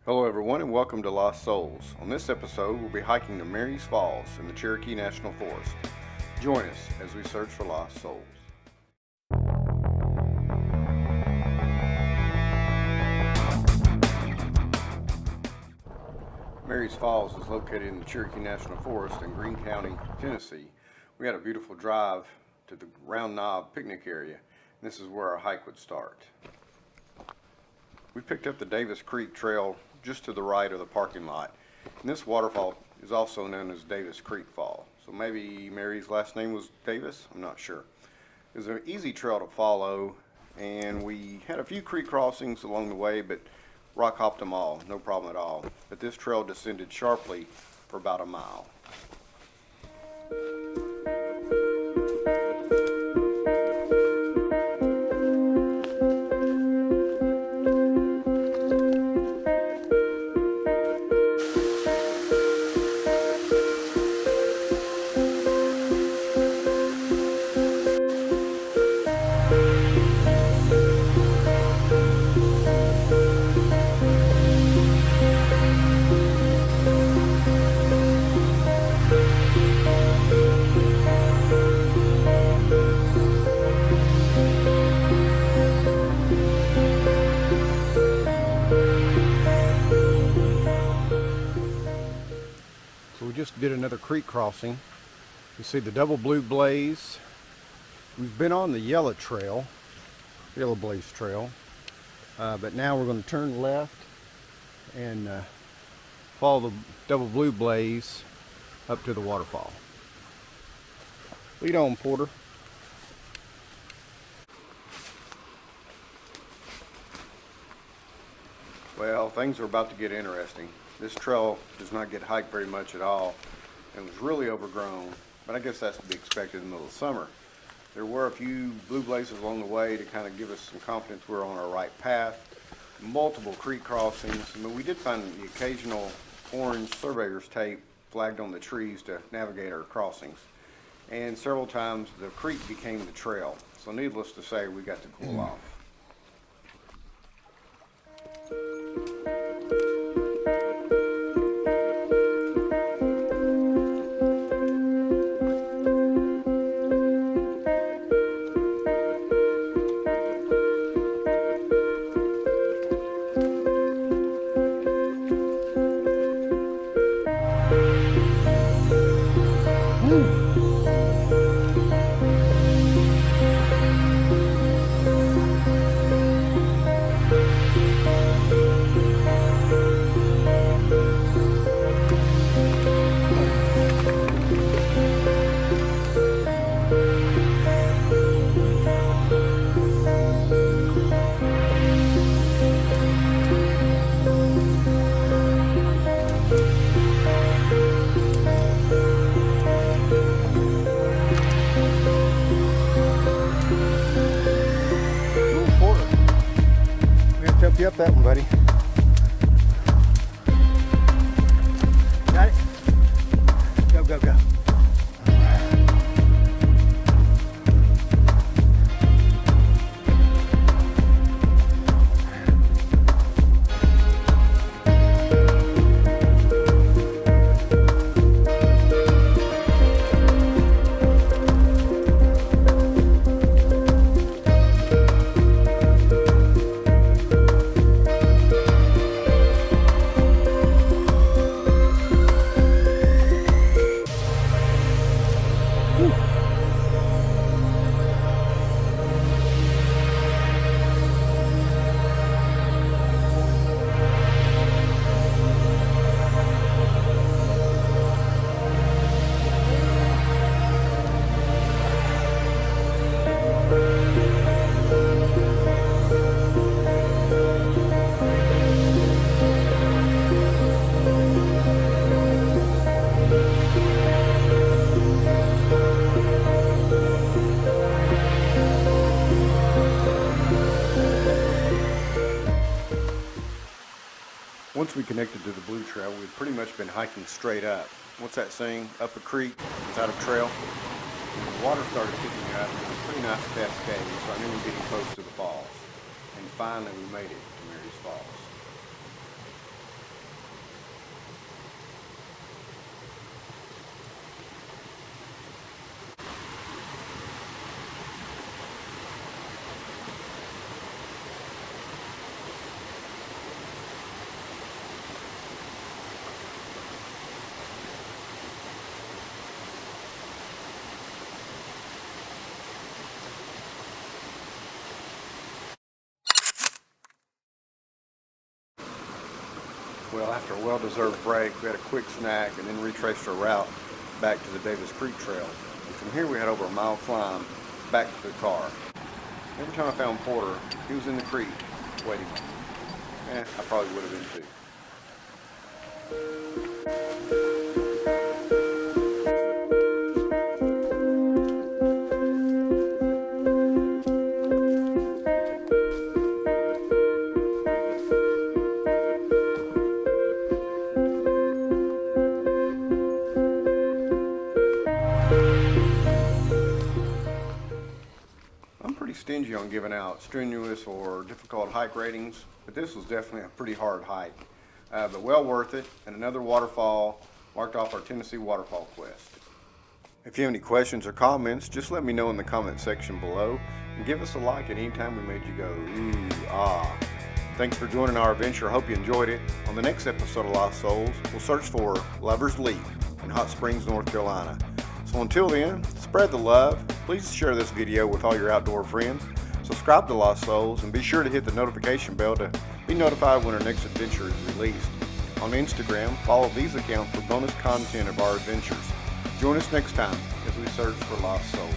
Hello everyone and welcome to Lost Souls. On this episode we'll be hiking to Mary's Falls in the Cherokee National Forest. Join us as we search for lost souls. Mary's Falls is located in the Cherokee National Forest in Greene County, Tennessee. We had a beautiful drive to the Round Knob picnic area. And this is where our hike would start. We picked up the Davis Creek Trail just to the right of the parking lot. And this waterfall is also known as Davis Creek Fall. So maybe Mary's last name was Davis? I'm not sure. It was an easy trail to follow, and we had a few creek crossings along the way, but rock hopped them all, no problem at all. But this trail descended sharply for about a mile. So we just did another creek crossing. You see the double blue blaze. We've been on the yellow blaze trail, but now we're going to turn left and follow the double blue blaze up to the waterfall. Lead on, Porter. Well, things are about to get interesting. This trail does not get hiked very much at all. It was really overgrown, but I guess that's to be expected in the middle of summer. There were a few blue blazes along the way to kind of give us some confidence we're on our right path. Multiple creek crossings. I mean, we did find the occasional orange surveyor's tape flagged on the trees to navigate our crossings. And several times the creek became the trail. So needless to say, we got to cool off. Help you up that one, buddy. Got it? Go, go, go. Once we connected to the blue trail, we'd pretty much been hiking straight up. What's that saying? Up a creek, without a trail. And the water started picking up. It was a pretty nice cascade, so I knew we were getting close to the falls. And finally we made it to Mary's Falls. Well, after a well-deserved break, we had a quick snack and then retraced our route back to the Davis Creek Trail. And from here we had over a mile climb back to the car. Every time I found Porter, he was in the creek waiting. I probably would have been too. I'm pretty stingy on giving out strenuous or difficult hike ratings, but this was definitely a pretty hard hike, but well worth it, and another waterfall marked off our Tennessee Waterfall Quest. If you have any questions or comments, just let me know in the comment section below, and give us a like at any time we made you go, ooh, ah. Thanks for joining our adventure. I hope you enjoyed it. On the next episode of Lost Souls, we'll search for Lover's Leap in Hot Springs, North Carolina. So until then, spread the love. Please share this video with all your outdoor friends. Subscribe to Lost Souls and be sure to hit the notification bell to be notified when our next adventure is released. On Instagram, follow these accounts for bonus content of our adventures. Join us next time as we search for Lost Souls.